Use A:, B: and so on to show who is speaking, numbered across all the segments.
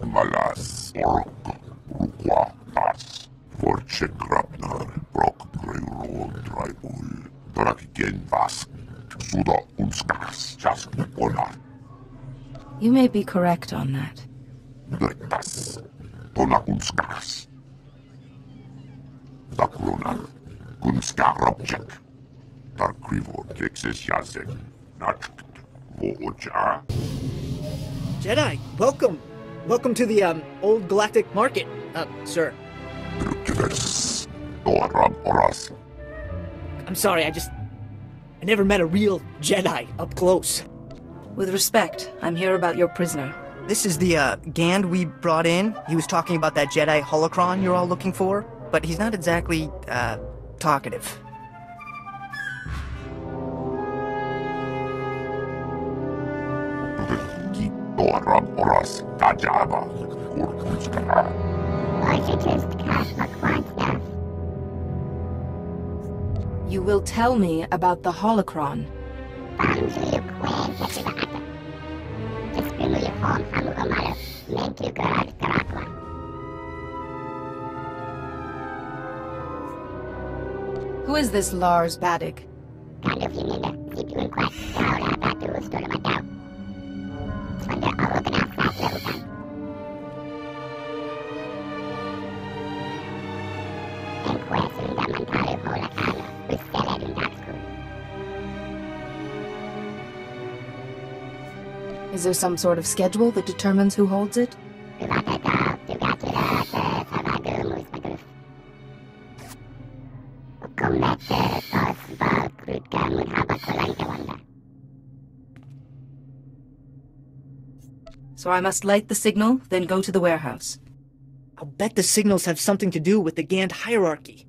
A: malas ork ruquatas forchegrapnar brok greuro draibul dorakigen vas suda unskas just ona.
B: You may be correct on that.
A: Drektas tona unskas. Dakrunan kunskarabjek. Darkrivo texas yazek. Not voja.
C: Jedi, welcome! Welcome to the, Old Galactic Market, sir.
A: Drukives. Doram oras.
C: I'm sorry, I never met a real Jedi up close.
B: With respect, I'm here about your prisoner.
C: This is the, Gand we brought in. He was talking about that Jedi holocron you're all looking for, but he's not exactly, talkative.
A: Doram oras. Tajaba. Kurkunska.
B: You will tell me about the holocron. Who is this Lars Badig? Is there some sort of schedule that determines who holds it? So I must light the signal, then go to the warehouse.
C: I'll bet the signals have something to do with the Gand hierarchy.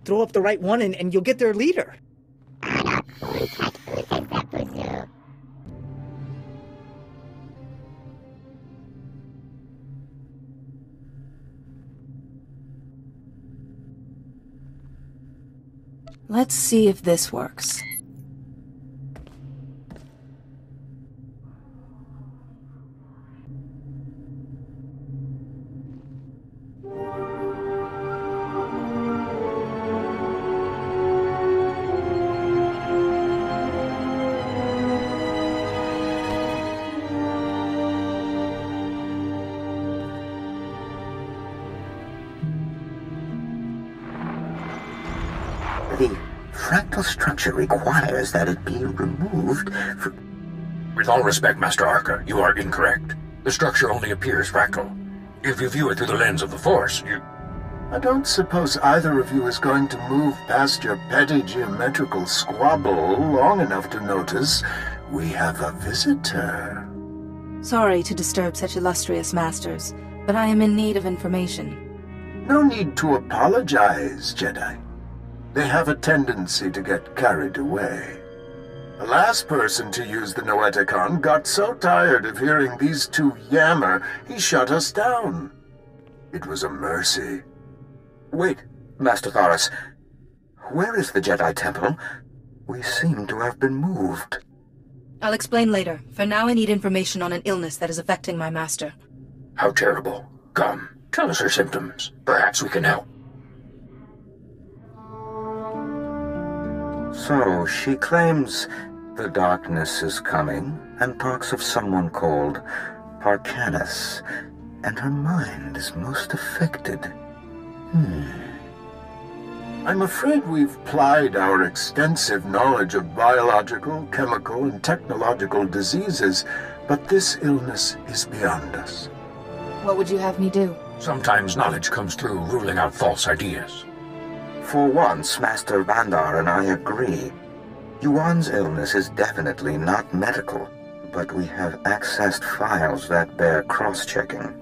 C: Throw up the right one and you'll get their leader.
B: Let's see if this works.
D: The fractal structure requires that it be removed for...
E: With all respect, Master Arca, you are incorrect. The structure only appears fractal. If you view it through the lens of the Force, you...
F: I don't suppose either of you is going to move past your petty geometrical squabble long enough to notice we have a visitor.
B: Sorry to disturb such illustrious masters, but I am in need of information.
F: No need to apologize, Jedi. They have a tendency to get carried away. The last person to use the Noeticon got so tired of hearing these two yammer, he shut us down. It was a mercy.
D: Wait, Master Thoris. Where is the Jedi Temple? We seem to have been moved.
B: I'll explain later. For now I need information on an illness that is affecting my master.
E: How terrible. Come, tell us her symptoms. Perhaps we can help.
D: So, she claims the darkness is coming, and talks of someone called Parcanus, and her mind is most affected.
F: I'm afraid we've plied our extensive knowledge of biological, chemical, and technological diseases, but this illness is beyond us.
B: What would you have me do?
E: Sometimes knowledge comes through ruling out false ideas.
D: For once, Master Vandar and I agree. Yuan's illness is definitely not medical, but we have accessed files that bear cross-checking.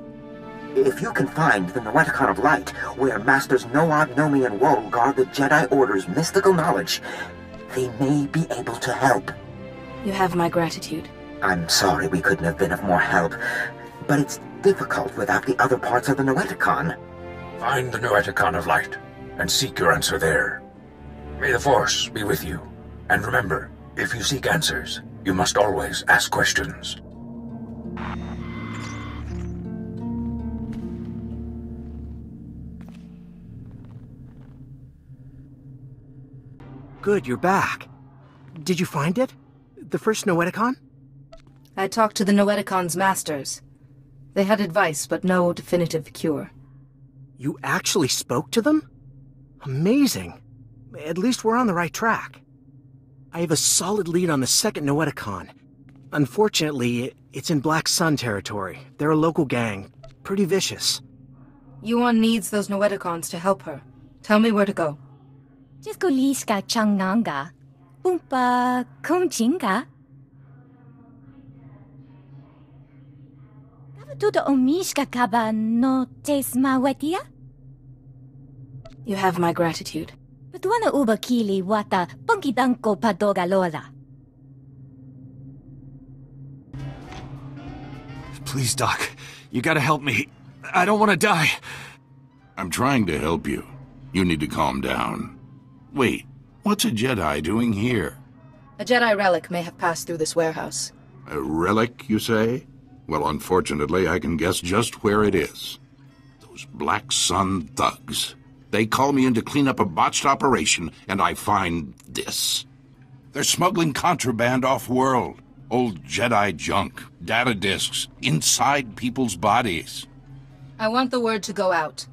D: If you can find the Noeticon of Light, where Masters Noab, Nomi, and Woe guard the Jedi Order's mystical knowledge, they may be able to help.
B: You have my gratitude.
D: I'm sorry we couldn't have been of more help, but it's difficult without the other parts of the Noeticon.
E: Find the Noeticon of Light, and seek your answer there. May the Force be with you. And remember, if you seek answers, you must always ask questions.
G: Good, you're back. Did you find it? The first Noeticon?
B: I talked to the Noeticon's masters. They had advice, but no definitive cure.
G: You actually spoke to them? Amazing. At least we're on the right track. I have a solid lead on the second Noeticon. Unfortunately, it's in Black Sun territory. They're a local gang. Pretty vicious.
B: Yuan needs those Noeticons to help her. Tell me where to go.
H: Jiskoliska changnanga. Pumpa kumchinga. Tudo omishka kaba no tesmawetia?
B: You have my gratitude.
H: Patuana uba kili wata punkidanko padogalola.
I: Please, Doc. You gotta help me. I don't want to die.
A: I'm trying to help you. You need to calm down. Wait, what's a Jedi doing here?
B: A Jedi relic may have passed through this warehouse.
A: A relic, you say? Well, unfortunately, I can guess just where it is. Those Black Sun thugs. They call me in to clean up a botched operation, and I find this. They're smuggling contraband off-world. Old Jedi junk, data disks, inside people's bodies.
B: I want the word to go out.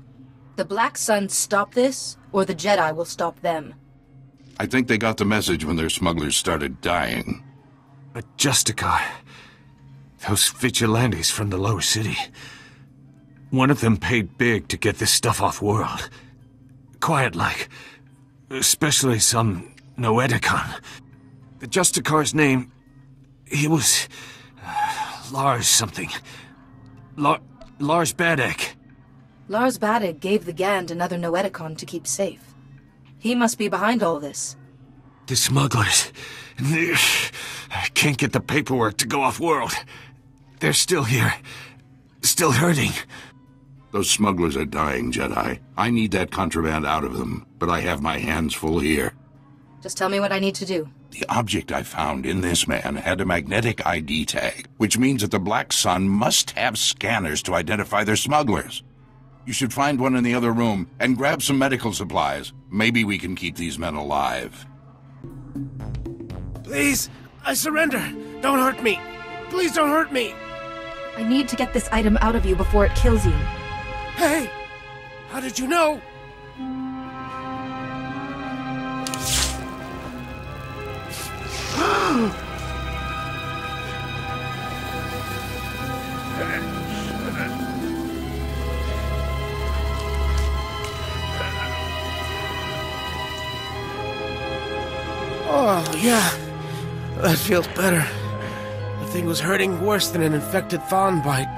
B: The Black Sun stop this, or the Jedi will stop them.
A: I think they got the message when their smugglers started dying.
I: But Justicar... Those vigilantes from the lower city. One of them paid big to get this stuff off-world. Quiet-like. Especially some Noeticon. The Justicar's name... He was... Lars something. Lars Badek.
B: Lars Badek gave the Gand another Noeticon to keep safe. He must be behind all this.
I: The smugglers... Can't get the paperwork to go off-world. They're still here. Still hurting.
A: Those smugglers are dying, Jedi. I need that contraband out of them, but I have my hands full here.
B: Just tell me what I need to do.
A: The object I found in this man had a magnetic ID tag, which means that the Black Sun must have scanners to identify their smugglers. You should find one in the other room and grab some medical supplies. Maybe we can keep these men alive.
G: Please, I surrender. Don't hurt me. Please don't hurt me.
B: I need to get this item out of you before it kills you.
G: Hey! How did you know? Oh, yeah. That feels better. The thing was hurting worse than an infected fawn bite.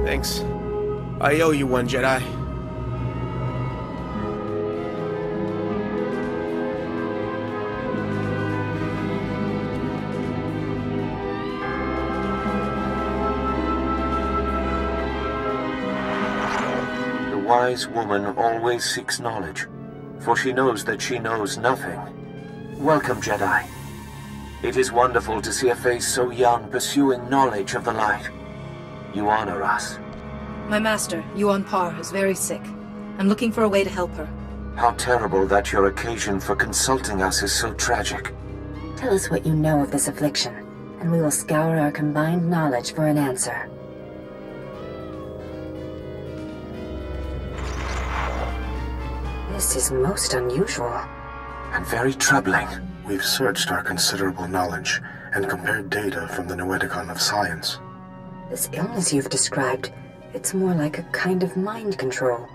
G: Thanks. I owe you one, Jedi.
D: The wise woman always seeks knowledge, for she knows that she knows nothing. Welcome, Jedi. It is wonderful to see a face so young pursuing knowledge of the light. You honor us.
B: My master, Yuan Par, is very sick. I'm looking for a way to help her.
D: How terrible that your occasion for consulting us is so tragic.
J: Tell us what you know of this affliction, and we will scour our combined knowledge for an answer. This is most unusual.
D: And very troubling.
F: We've searched our considerable knowledge and compared data from the Noeticon of Science.
J: This illness you've described, it's more like a kind of mind control.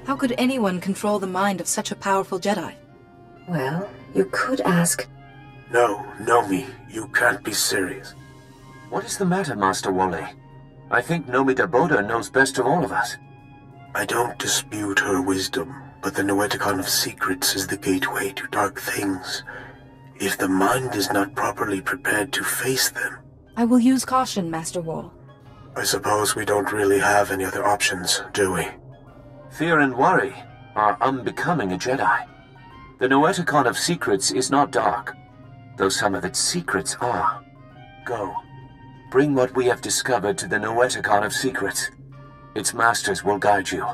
B: How could anyone control the mind of such a powerful Jedi?
J: Well, you could ask...
F: No, Nomi, you can't be serious.
D: What is the matter, Master Wally? I think Nomi Daboda knows best of all of us.
F: I don't dispute her wisdom, but the Noeticon of Secrets is the gateway to dark things. If the mind is not properly prepared to face them...
B: I will use caution, Master Wall.
F: I suppose we don't really have any other options, do we?
D: Fear and worry are unbecoming a Jedi. The Noeticon of Secrets is not dark, though some of its secrets are. Go. Bring what we have discovered to the Noeticon of Secrets. Its masters will guide you.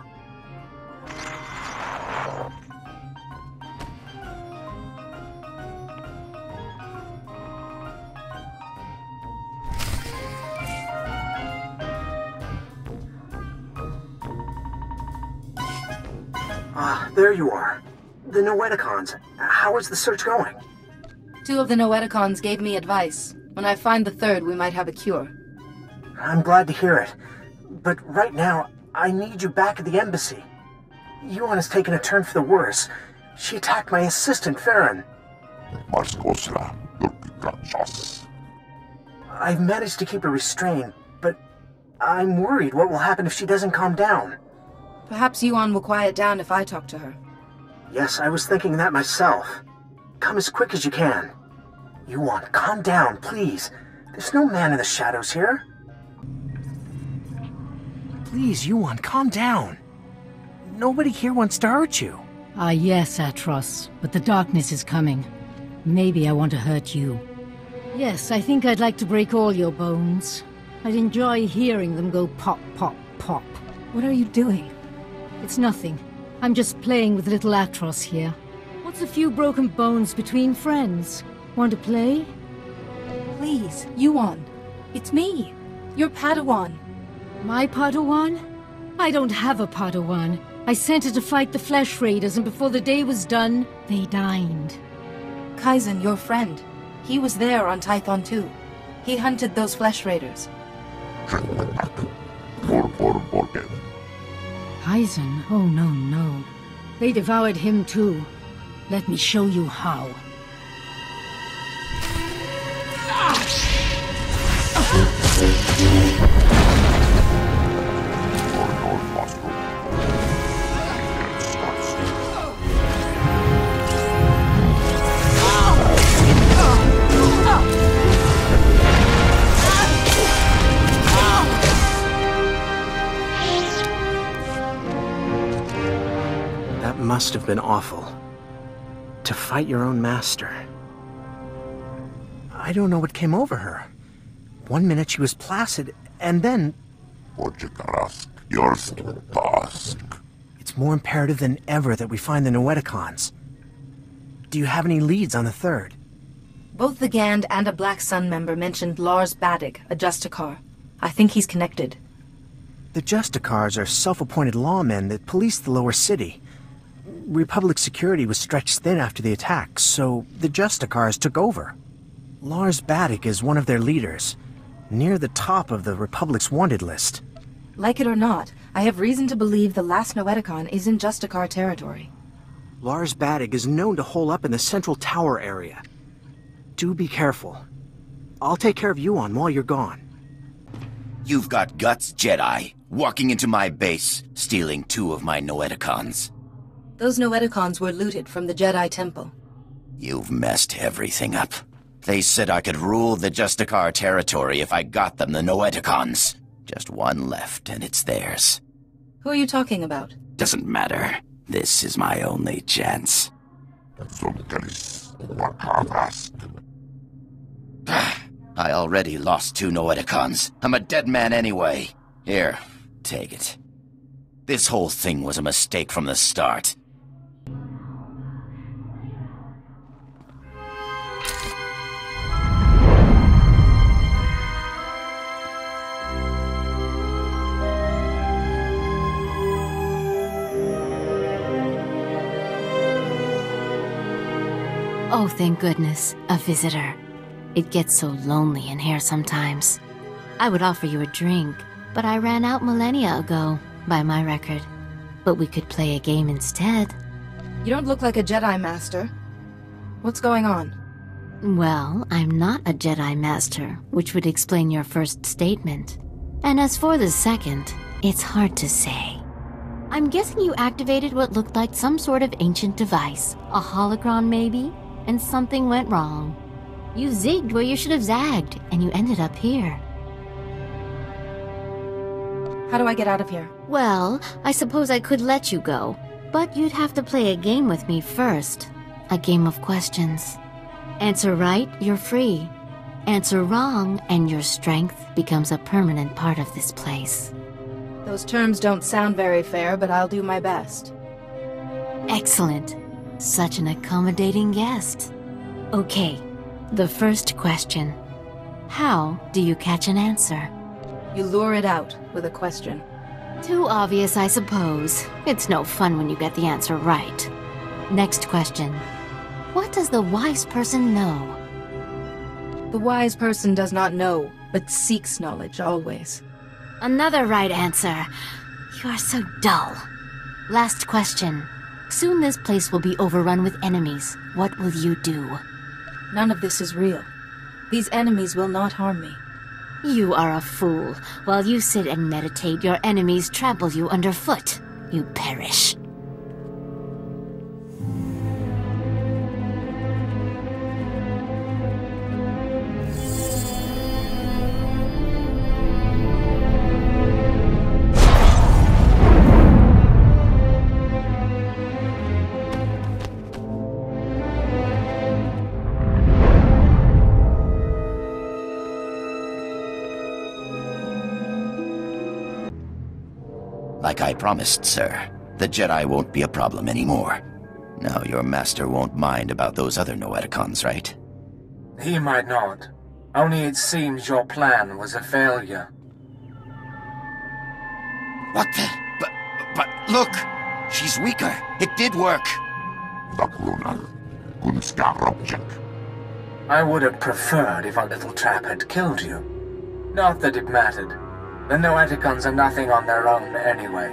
G: there you are. The Noeticons. How is the search going?
B: 2 of the Noeticons gave me advice. When I find the 3rd, we might have a cure.
G: I'm glad to hear it. But right now, I need you back at the embassy. Yuan has taken a turn for the worse. She attacked my assistant, Farron. I've managed to keep her restrained, but I'm worried what will happen if she doesn't calm down.
B: Perhaps Yuan will quiet down if I talk to her.
G: Yes, I was thinking that myself. Come as quick as you can. Yuan, calm down, please. There's no man in the shadows here. Please, Yuan, calm down. Nobody here wants to hurt you.
K: Ah, yes, Atros, but the darkness is coming. Maybe I want to hurt you. Yes, I think I'd like to break all your bones. I'd enjoy hearing them go pop, pop, pop.
B: What are you doing?
K: It's nothing. I'm just playing with little Atros here. What's a few broken bones between friends? Want to play?
B: Please, Yuan. It's me, your Padawan.
K: My Padawan? I don't have a Padawan. I sent her to fight the Flesh Raiders, and before the day was done, they dined.
B: Kaizen, your friend. He was there on Tython 2. He hunted those Flesh Raiders.
K: Kaizen? Oh, no. They devoured him too. Let me show you how.
G: That must have been awful. To fight your own master. I don't know what came over her. One minute she was placid, and then... It's more imperative than ever that we find the Noeticons. Do you have any leads on the 3rd?
B: Both the Gand and a Black Sun member mentioned Lars Badig, a Justicar. I think he's connected.
G: The Justicars are self-appointed lawmen that police the lower city. Republic security was stretched thin after the attack, so the Justicars took over. Lars Badig is one of their leaders, near the top of the Republic's wanted list.
B: Like it or not, I have reason to believe the last Noeticon is in Justicar territory.
G: Lars Badig is known to hole up in the central tower area. Do be careful. I'll take care of Yuan while you're gone.
L: You've got guts, Jedi. Walking into my base, stealing 2 of my Noeticons.
B: Those Noeticons were looted from the Jedi Temple.
L: You've messed everything up. They said I could rule the Justicar territory if I got them the Noeticons. Just one left, and it's theirs.
B: Who are you talking about?
L: Doesn't matter. This is my only chance. I already lost 2 Noeticons. I'm a dead man anyway. Here, take it. This whole thing was a mistake from the start.
H: Oh, thank goodness, a visitor. It gets so lonely in here sometimes. I would offer you a drink, but I ran out millennia ago, by my record. But we could play a game instead.
B: You don't look like a Jedi Master. What's going on?
H: Well, I'm not a Jedi Master, which would explain your first statement. And as for the second, it's hard to say. I'm guessing you activated what looked like some sort of ancient device. A holocron, maybe? And something went wrong. You zigged where you should have zagged, and you ended up here.
B: How do I get out of here?
H: Well, I suppose I could let you go, but you'd have to play a game with me first. A game of questions. Answer right, you're free. Answer wrong, and your strength becomes a permanent part of this place.
B: Those terms don't sound very fair, but I'll do my best.
H: Excellent. Such an accommodating guest. Okay, the first question. How do you catch an answer?
B: You lure it out with a question.
H: Too obvious, I suppose. It's no fun when you get the answer right. Next question. What does the wise person know?
B: The wise person does not know, but seeks knowledge always.
H: Another right answer. You are so dull. Last question. Soon this place will be overrun with enemies. What will you do?
B: None of this is real. These enemies will not harm me.
H: You are a fool. While you sit and meditate, your enemies trample you underfoot. You perish.
L: Like I promised, sir, the Jedi won't be a problem anymore. Now your master won't mind about those other Noeticons, right?
E: He might not. Only it seems your plan was a failure.
L: What the? But look! She's weaker. It did work.
E: I would have preferred if our little trap had killed you. Not that it mattered. The Noeticons are nothing on their own anyway.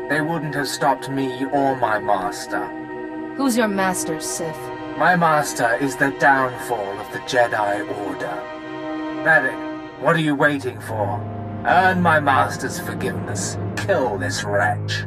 E: They wouldn't have stopped me or my master.
B: Who's your master, Sith?
E: My master is the downfall of the Jedi Order. Medic, what are you waiting for? Earn my master's forgiveness. Kill this wretch.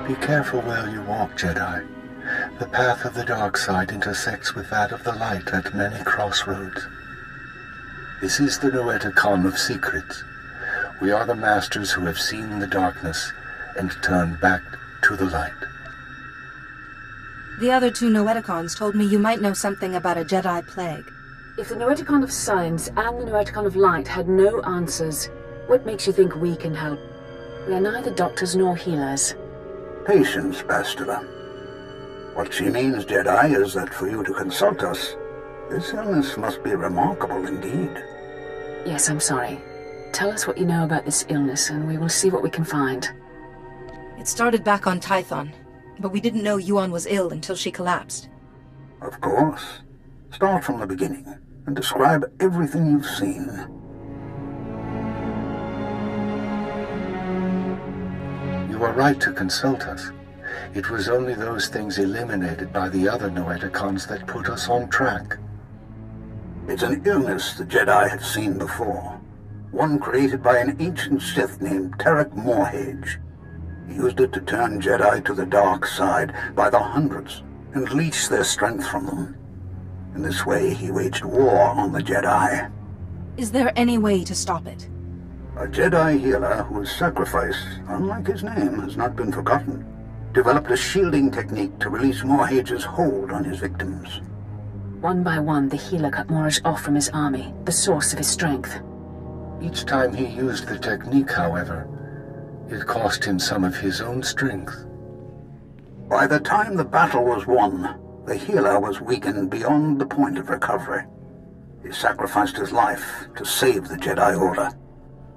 F: Be careful where you walk, Jedi. The path of the dark side intersects with that of the light at many crossroads. This is the Noeticon of secrets. We are the masters who have seen the darkness and turned back to the light.
B: The other two Noeticons told me you might know something about a Jedi plague.
J: If the Noeticon of Science and the Noeticon of Light had no answers, what makes you think we can help? We are neither doctors nor healers.
M: Patience, Bastila. What she means, Jedi, is that for you to consult us, this illness must be remarkable indeed.
J: Yes, I'm sorry. Tell us what you know about this illness, and we will see what we can find.
B: It started back on Tython, but we didn't know Yuan was ill until she collapsed.
M: Of course. Start from the beginning, and describe everything you've seen.
F: You are right to consult us. It was only those things eliminated by the other Noeticons that put us on track.
M: It's an illness the Jedi have seen before. One created by an ancient Sith named Tarek Morhage. He used it to turn Jedi to the dark side by the hundreds and leech their strength from them. In this way, he waged war on the Jedi.
B: Is there any way to stop it?
M: A Jedi healer whose sacrifice, unlike his name, has not been forgotten, developed a shielding technique to release Morhage's hold on his victims.
J: One by one, the healer cut Morhage off from his army, the source of his strength.
F: Each time he used the technique, however, it cost him some of his own strength.
M: By the time the battle was won, the healer was weakened beyond the point of recovery. He sacrificed his life to save the Jedi Order.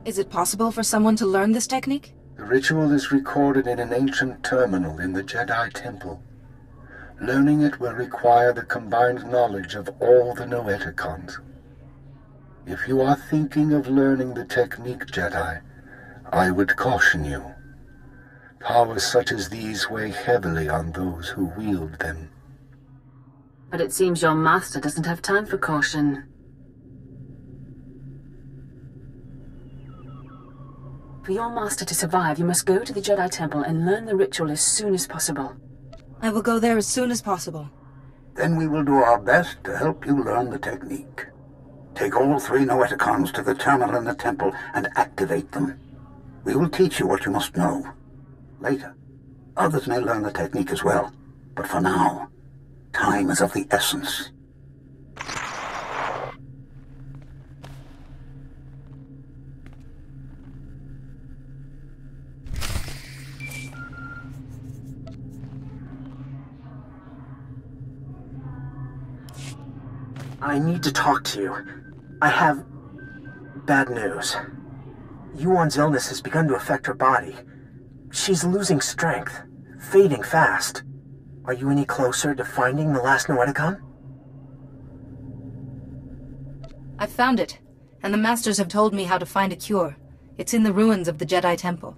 B: Is it possible for someone to learn this technique?
F: The ritual is recorded in an ancient terminal in the Jedi Temple. Learning it will require the combined knowledge of all the Noeticons. If you are thinking of learning the technique, Jedi, I would caution you. Powers such as these weigh heavily on those who wield them.
J: But it seems your master doesn't have time for caution. For your master to survive, you must go to the Jedi Temple and learn the ritual as soon as possible.
B: I will go there as soon as possible.
M: Then we will do our best to help you learn the technique. Take all 3 Noeticons to the terminal in the temple and activate them. We will teach you what you must know. Later, others may learn the technique as well. But for now, time is of the essence.
G: I need to talk to you. I have bad news. Yuan's illness has begun to affect her body. She's losing strength, fading fast. Are you any closer to finding the last Noeticon?
B: I've found it, and the Masters have told me how to find a cure. It's in the ruins of the Jedi Temple.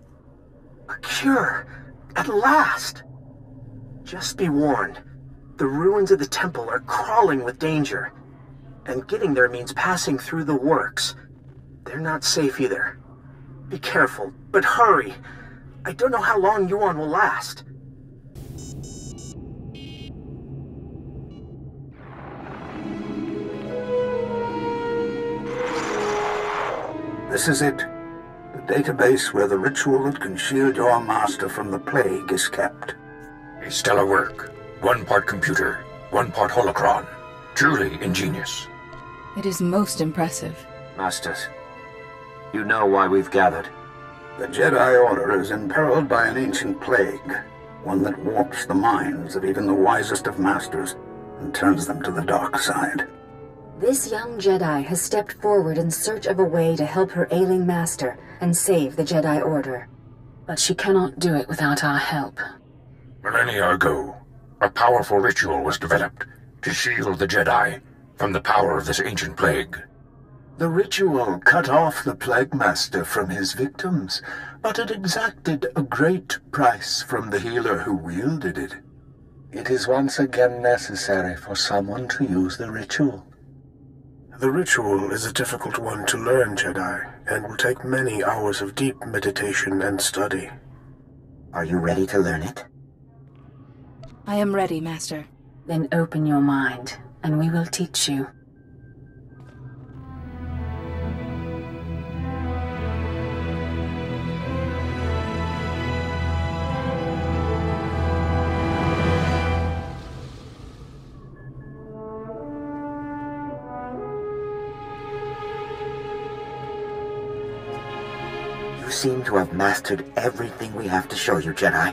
G: A cure! At last! Just be warned. The ruins of the temple are crawling with danger. And getting there means passing through the works. They're not safe either. Be careful, but hurry. I don't know how long Yuan will last.
M: This is it. The database where the ritual that can shield your master from the plague is kept.
N: A stellar work. 1 part computer, 1 part holocron. Truly ingenious.
B: It is most impressive.
O: Masters, you know why we've gathered.
M: The Jedi Order is imperiled by an ancient plague, one that warps the minds of even the wisest of masters and turns them to the dark side.
J: This young Jedi has stepped forward in search of a way to help her ailing master and save the Jedi Order. But she cannot do it without our help.
N: Millennia ago, a powerful ritual was developed to shield the Jedi from the power of this ancient plague.
F: The ritual cut off the Plague Master from his victims, but it exacted a great price from the healer who wielded it. It is once again necessary for someone to use the ritual.
P: The ritual is a difficult one to learn, Jedi, and will take many hours of deep meditation and study.
O: Are you ready to learn it?
B: I am ready, Master.
J: Then open your mind, and we will teach you.
O: You seem to have mastered everything we have to show you, Jedi.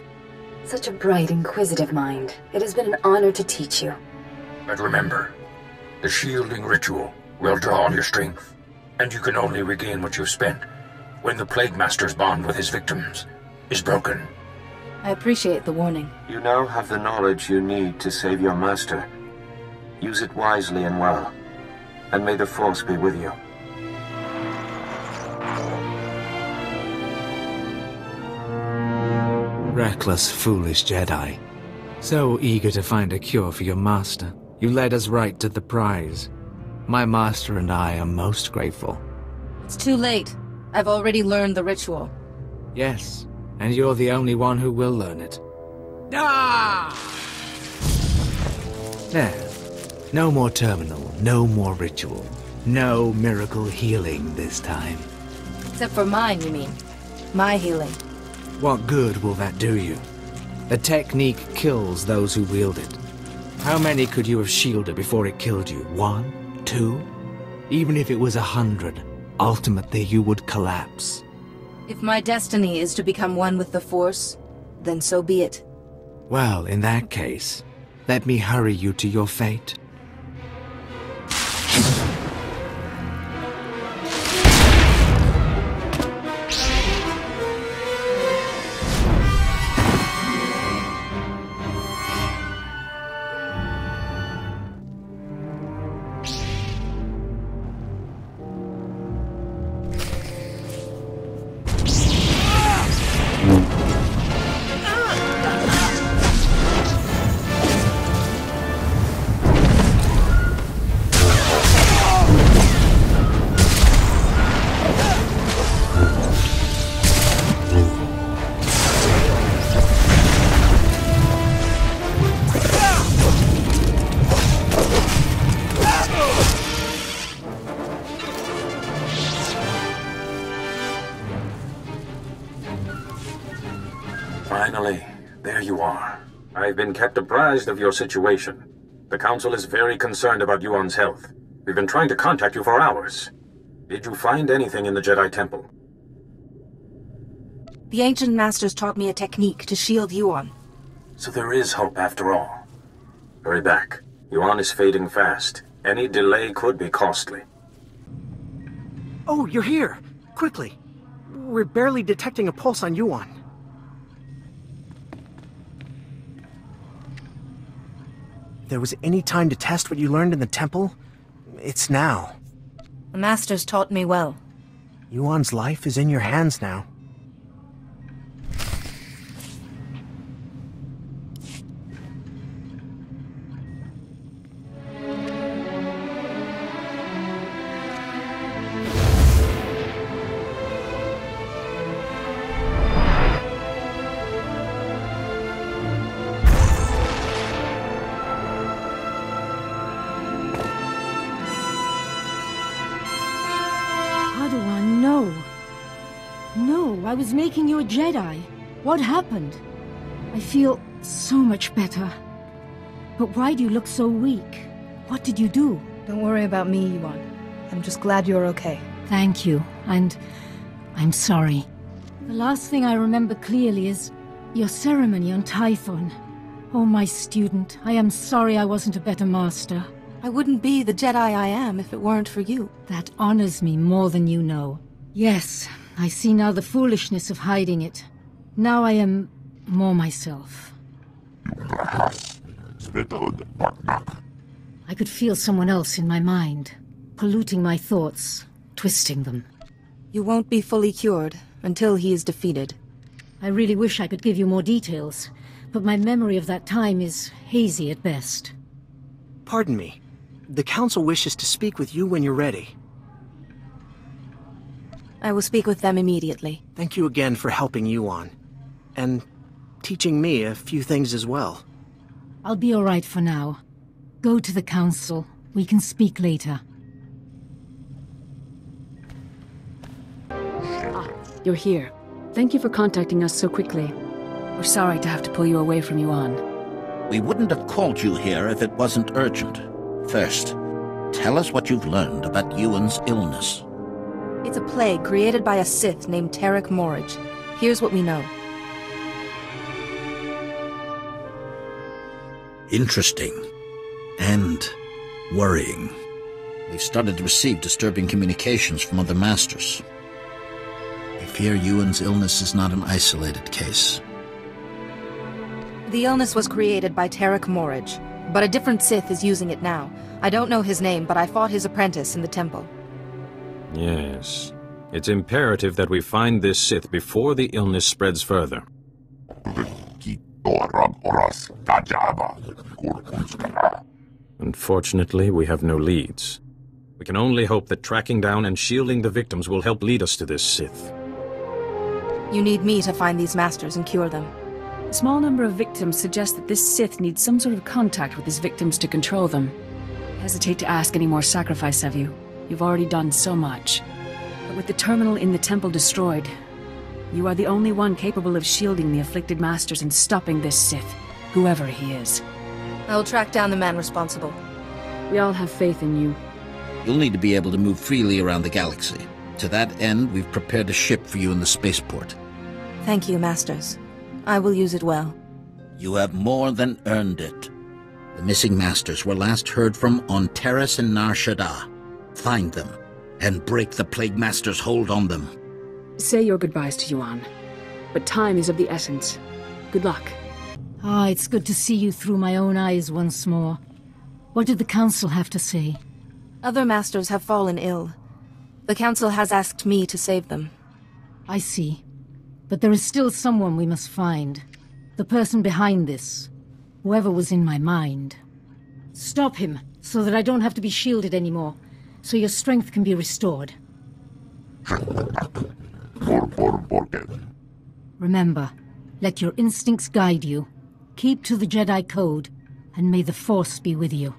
J: Such a bright, inquisitive mind. It has been an honor to teach you.
N: But remember, the shielding ritual will draw on your strength, and you can only regain what you've spent when the Plague Master's bond with his victims is broken.
B: I appreciate the warning.
O: You now have the knowledge you need to save your master. Use it wisely and well, and may the Force be with you.
Q: Reckless, foolish Jedi. So eager to find a cure for your master, you led us right to the prize. My master and I are most grateful.
B: It's too late. I've already learned the ritual.
Q: Yes, and you're the only one who will learn it.
G: Ah!
Q: There. No more terminal, no more ritual. No miracle healing this time.
B: Except for mine, you mean? My healing.
Q: What good will that do you? The technique kills those who wield it. How many could you have shielded before it killed you? 1? 2? Even if it was 100, ultimately you would collapse.
B: If my destiny is to become one with the Force, then so be it.
Q: Well, in that case, let me hurry you to your fate.
N: Finally, there you are.
O: I've been kept apprised of your situation. The Council is very concerned about Yuan's health. We've been trying to contact you for hours. Did you find anything in the Jedi Temple?
B: The Ancient Masters taught me a technique to shield Yuan.
N: So there is hope after all.
O: Hurry back. Yuan is fading fast. Any delay could be costly.
G: Oh, you're here! Quickly! We're barely detecting a pulse on Yuan. If there was any time to test what you learned in the temple, it's now.
B: The Masters taught me well.
G: Yuan's life is in your hands now.
K: I was making you a Jedi. What happened? I feel so much better. But why do you look so weak? What did you do?
B: Don't worry about me, Yuan. I'm just glad you're okay.
K: Thank you, and I'm sorry. The last thing I remember clearly is your ceremony on Tython. Oh, my student, I am sorry I wasn't a better master.
B: I wouldn't be the Jedi I am if it weren't for you.
K: That honors me more than you know. Yes, I see now the foolishness of hiding it. Now I am more myself. I could feel someone else in my mind, polluting my thoughts, twisting them.
B: You won't be fully cured until he is defeated.
K: I really wish I could give you more details, but my memory of that time is hazy at best.
G: Pardon me. The Council wishes to speak with you when you're ready.
B: I will speak with them immediately.
G: Thank you again for helping Yuan. And teaching me a few things as well.
K: I'll be all right for now. Go to the Council. We can speak later.
R: You're here. Thank you for contacting us so quickly. We're sorry to have to pull you away from Yuan.
L: We wouldn't have called you here if it wasn't urgent. First, tell us what you've learned about Yuan's illness.
B: It's a plague created by a Sith named Tarek Morridge. Here's what we know.
L: Interesting. And worrying. We've started to receive disturbing communications from other masters. We fear Yuan's illness is not an isolated case.
B: The illness was created by Tarek Morridge, but a different Sith is using it now. I don't know his name, but I fought his apprentice in the temple.
S: Yes. It's imperative that we find this Sith before the illness spreads further. Unfortunately, we have no leads. We can only hope that tracking down and shielding the victims will help lead us to this Sith.
B: You need me to find these masters and cure them.
R: A small number of victims suggest that this Sith needs some sort of contact with his victims to control them. I hesitate to ask any more sacrifice of you. You've already done so much. But with the terminal in the temple destroyed, you are the only one capable of shielding the afflicted masters and stopping this Sith, whoever he is.
B: I will track down the man responsible.
R: We all have faith in you.
L: You'll need to be able to move freely around the galaxy. To that end, we've prepared a ship for you in the spaceport.
B: Thank you, Masters. I will use it well.
L: You have more than earned it. The missing masters were last heard from on Terrace and Nar Shaddaa. Find them, and break the Plague Master's hold on them.
R: Say your goodbyes to Yuan. But time is of the essence. Good luck.
K: Ah, it's good to see you through my own eyes once more. What did the Council have to say?
B: Other masters have fallen ill. The Council has asked me to save them.
K: I see. But there is still someone we must find. The person behind this. Whoever was in my mind. Stop him, so that I don't have to be shielded anymore. So your strength can be restored. Remember, let your instincts guide you. Keep to the Jedi Code, and may the Force be with you.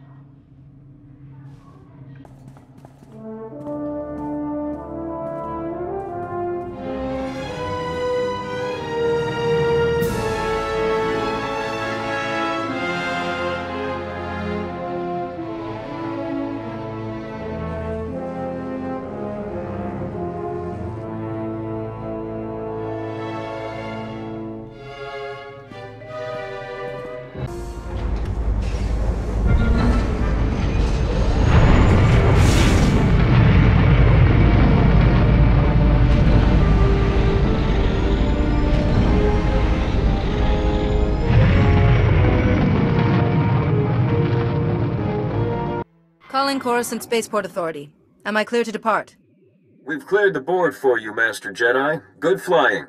B: Calling Coruscant Spaceport Authority. Am I clear to depart?
T: We've cleared the board for you, Master Jedi. Good flying.